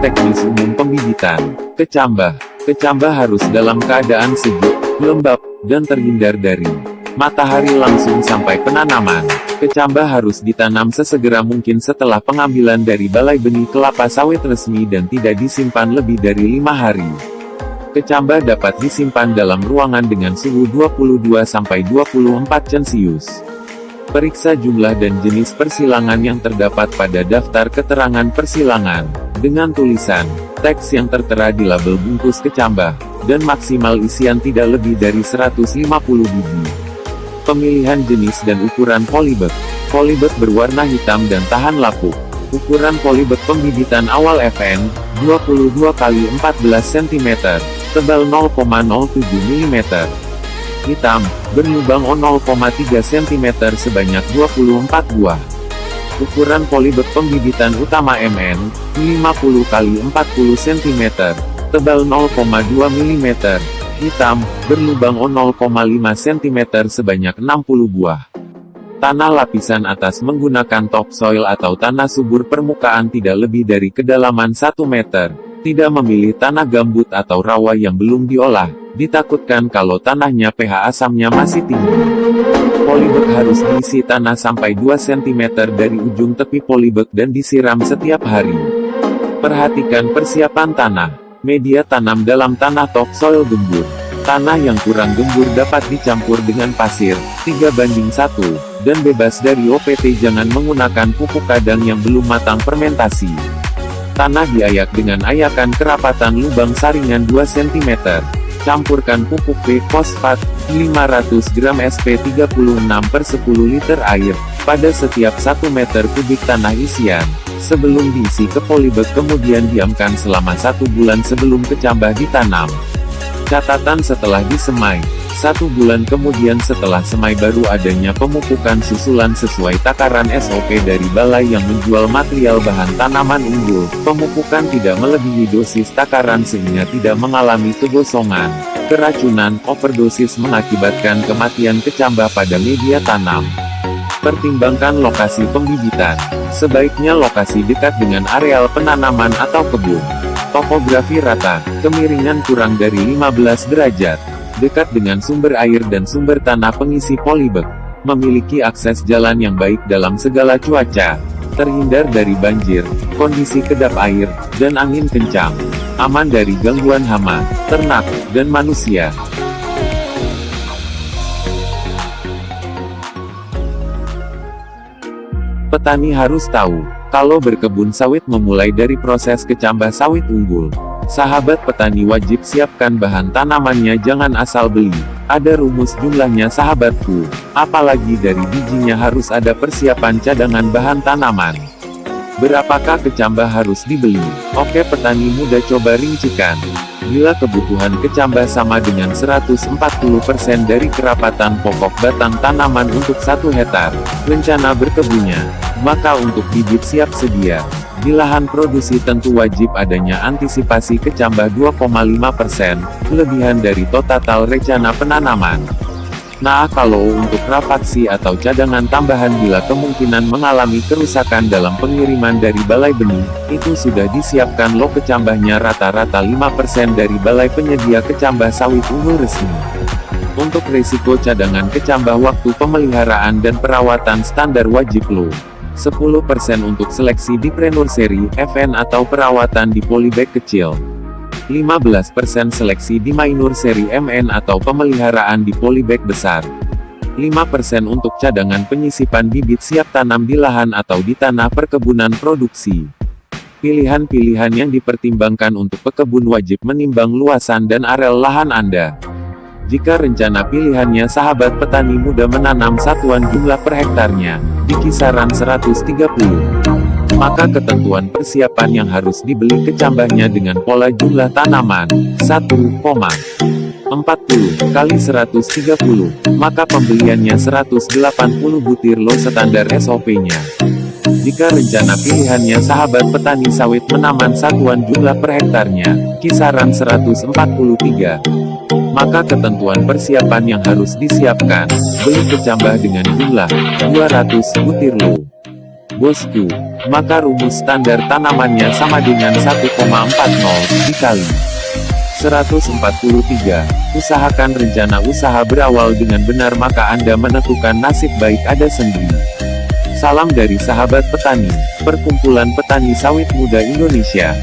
teknis umum pembibitan. Kecambah. Kecambah harus dalam keadaan sejuk, lembab, dan terhindar dari matahari langsung sampai penanaman. Kecambah harus ditanam sesegera mungkin setelah pengambilan dari balai benih kelapa sawit resmi dan tidak disimpan lebih dari 5 hari. Kecambah dapat disimpan dalam ruangan dengan suhu 22–24 Celcius. Periksa jumlah dan jenis persilangan yang terdapat pada daftar keterangan persilangan, dengan tulisan, teks yang tertera di label bungkus kecambah, dan maksimal isian tidak lebih dari 150 biji. Pemilihan jenis dan ukuran polybag. Polybag berwarna hitam dan tahan lapuk. Ukuran polybag pembibitan awal FN, 22×14 cm, tebal 0,07 mm. Hitam, berlubang 0,3 cm sebanyak 24 buah. Ukuran polybag pembibitan utama MN, 50×40 cm, tebal 0,2 mm. Hitam, berlubang 0,5 cm sebanyak 60 buah. Tanah lapisan atas menggunakan topsoil atau tanah subur permukaan tidak lebih dari kedalaman 1 meter. Tidak memilih tanah gambut atau rawa yang belum diolah, ditakutkan kalau tanahnya pH asamnya masih tinggi. Polybag harus diisi tanah sampai 2 cm dari ujung tepi polybag dan disiram setiap hari. Perhatikan persiapan tanah. Media tanam dalam tanah topsoil gembur. Tanah yang kurang gembur dapat dicampur dengan pasir, 3:1, dan bebas dari OPT. Jangan menggunakan pupuk kadang yang belum matang fermentasi. Tanah diayak dengan ayakan kerapatan lubang saringan 2 cm. Campurkan pupuk P-fosfat, 500 gram SP36/10 liter air, pada setiap 1 meter kubik tanah isian. Sebelum diisi ke polybag kemudian diamkan selama 1 bulan sebelum kecambah ditanam. Catatan setelah disemai. 1 bulan kemudian setelah semai baru adanya pemupukan susulan sesuai takaran SOP dari balai yang menjual material bahan tanaman unggul. Pemupukan tidak melebihi dosis takaran sehingga tidak mengalami kegosongan, keracunan. Overdosis mengakibatkan kematian kecambah pada media tanam. Pertimbangkan lokasi pembibitan. Sebaiknya lokasi dekat dengan areal penanaman atau kebun. Topografi rata, kemiringan kurang dari 15 derajat. Dekat dengan sumber air dan sumber tanah pengisi polybag. Memiliki akses jalan yang baik dalam segala cuaca. Terhindar dari banjir, kondisi kedap air, dan angin kencang. Aman dari gangguan hama, ternak, dan manusia. Petani harus tahu, kalau berkebun sawit memulai dari proses kecambah sawit unggul. Sahabat petani wajib siapkan bahan tanamannya, jangan asal beli. Ada rumus jumlahnya sahabatku. Apalagi dari bijinya harus ada persiapan cadangan bahan tanaman. Berapakah kecambah harus dibeli? Oke petani muda, coba rincikan. Bila kebutuhan kecambah sama dengan 140% dari kerapatan pokok batang tanaman untuk 1 hektar rencana berkebunnya, maka untuk bibit siap sedia. Di lahan produksi tentu wajib adanya antisipasi kecambah 2,5%, kelebihan dari total rencana penanaman. Nah kalau untuk rapaksi atau cadangan tambahan bila kemungkinan mengalami kerusakan dalam pengiriman dari balai benih, itu sudah disiapkan loh kecambahnya rata-rata 5% dari balai penyedia kecambah sawit unggul resmi. Untuk risiko cadangan kecambah waktu pemeliharaan dan perawatan standar wajib loh. 10% untuk seleksi di preneur seri, FN atau perawatan di polybag kecil. 15% seleksi di minor seri MN atau pemeliharaan di polybag besar. 5% untuk cadangan penyisipan bibit siap tanam di lahan atau di tanah perkebunan produksi. Pilihan-pilihan yang dipertimbangkan untuk pekebun wajib menimbang luasan dan areal lahan Anda. Jika rencana pilihannya sahabat petani muda menanam satuan jumlah per hektarnya di kisaran 130. Maka ketentuan persiapan yang harus dibeli kecambahnya dengan pola jumlah tanaman 1,40 kali 130, maka pembeliannya 180 butir loh standar SOP-nya. Jika rencana pilihannya sahabat petani sawit menanam satuan jumlah per hektarnya kisaran 143, maka ketentuan persiapan yang harus disiapkan, beli kecambah dengan jumlah 200 butir loh. bosku. Maka rumus standar tanamannya sama dengan 1,40 dikali 143. Usahakan rencana usaha berawal dengan benar maka Anda menentukan nasib baik Anda sendiri. Salam dari sahabat petani, Perkumpulan Petani Sawit Muda Indonesia.